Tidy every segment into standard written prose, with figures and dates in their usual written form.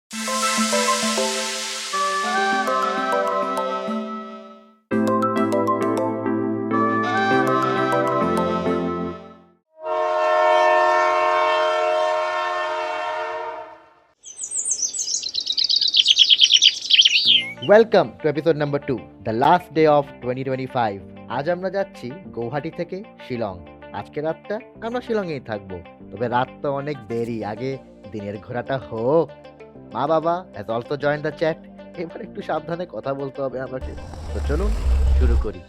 Welcome to episode number 2, the last day of 2025। আজ আমরা যাচ্ছি গৌহাটি থেকে শিলং। আজকে রাতটা আমরা শিলংয়েই থাকবো, তবে রাত তো অনেক দেরি, আগে দিনের ঘোরাটা হোক। মা বাবা has also join the chat. এবার একটু সাবধানে কথা বলতে হবে আমাকে, তো চলুন শুরু করি।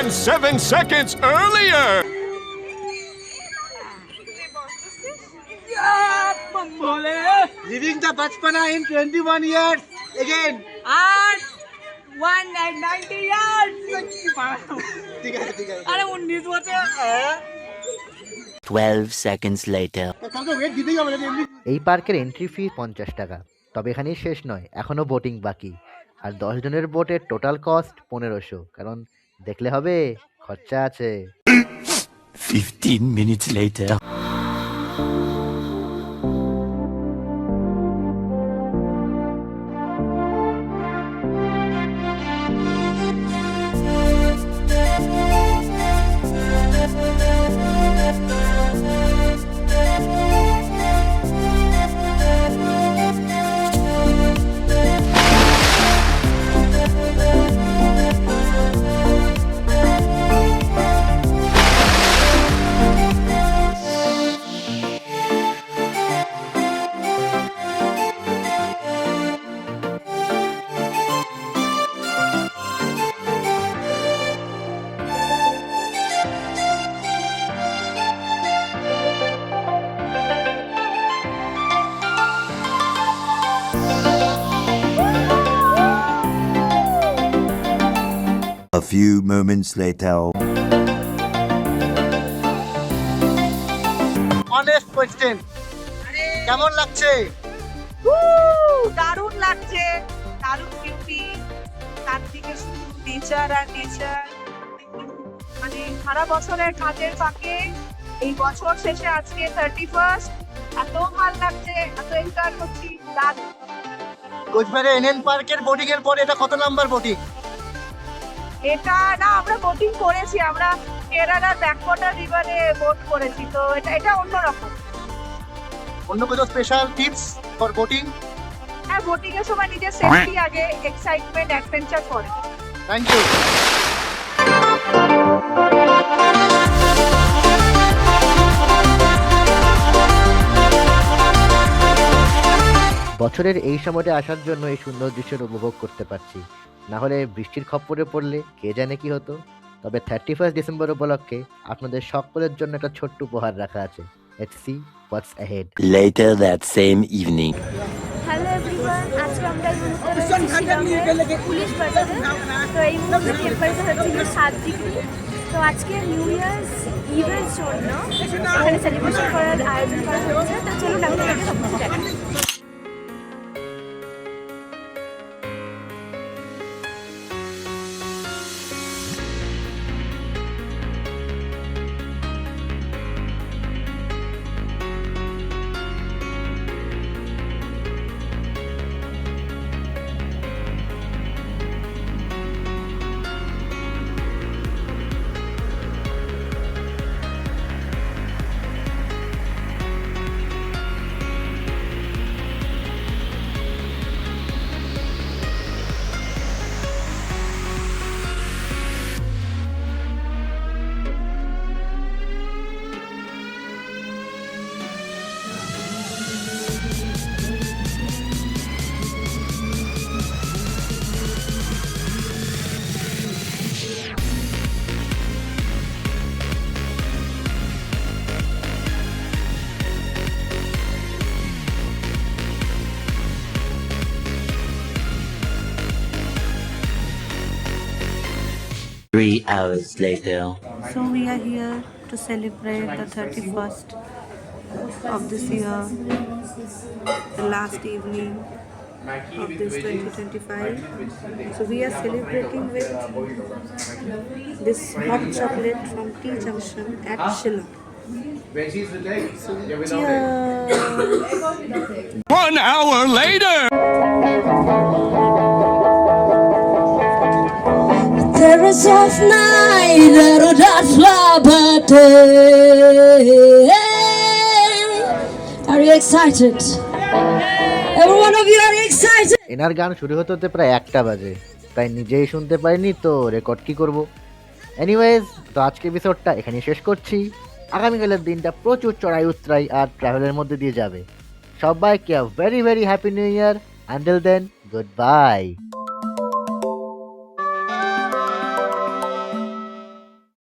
And 7 seconds earlier! Living the Bachpana in 21 years again. And 190 years. আরে 19 বছর 12 seconds later. এই পার্কের এন্ট্রি ফি 50 টাকা। তবে এখানেই শেষ নয়, এখনো বোটিং বাকি। আর 10 জনের বোটের টোটাল কস্ট 1500, কারণ দেখলে হবে খরচা আছে। 15 minutes later. A few moments later. Honest question. কেমন লাগছে? দারুণ লাগছে, দারুণ বিউটি, তার থেকে শুধু নেচার আর নেচার। মানে সারা বছরের কাজের ফাঁকে এই বছর শেষে আজকে 31st, এত ভালো লাগছে, এত এনজয় করছি। কোচবিহারে এনএন পার্কের বোটিং এর পরে এটা কত নাম্বার বোটিং? এটা না, আমরা বোটিং করেছি, আমরা কেরালার ব্যাকওয়াটার রিভারে বোট করেছি, তো এটা অন্যরকম। অন্য কোনো স্পেশাল টিপস ফর বোটিং? হ্যাঁ, বোটিং এর সময় নিজের সেফটি আগে, এক্সাইটমেন্ট, অ্যাডভেঞ্চার করে। Thank you. বছরের এই সময়টা আসার জন্য এই সুন্দর দৃশ্যের উপভোগ করতে পারছি, না হলে বৃষ্টির খপ্পরে পড়লে কে জানে কি হতো। তবে 31 ডিসেম্বর উপলক্ষে আপনাদের সকলের জন্য একটা ছোট্ট উপহার রাখা আছে। Let's see what's ahead. Later that same evening. Hello everyone, আজকে আমরা শিলংয়ের পুলিশ বাজারে। তো এই মুহূর্তে টেম্পারেচার হচ্ছে 7 ডিগ্রি। তো আজকে নিউ ইয়ার্স ইভের জন্য এখানে সেলিব্রেশন করার আয়োজন করা হচ্ছে। তো চলুন আপনাদের সব কিছু দেখাই। 3 hours later. So we are here to celebrate the 31st of this year, the last evening of this 2025. So we are celebrating with this hot chocolate from Tea Junction at Shillong. So, cheers! 1 hour later. There is off night at that party. Are you excited? Every one of you are excited. এনার গান শুরু হতে হতে প্রায় 1টা বাজে, তাই নিজেই শুনতে পাইনি তো রেকর্ড কি করব। এনিওয়েজ, তো আজকে এপিসোডটা এখানেই শেষ করছি। আগামীকালের দিনটা প্রচুর চড়াই উতরাই আর ট্রাভেলের মধ্যে দিয়ে যাবে। সবাইকে very very happy new year. Until then, good bye.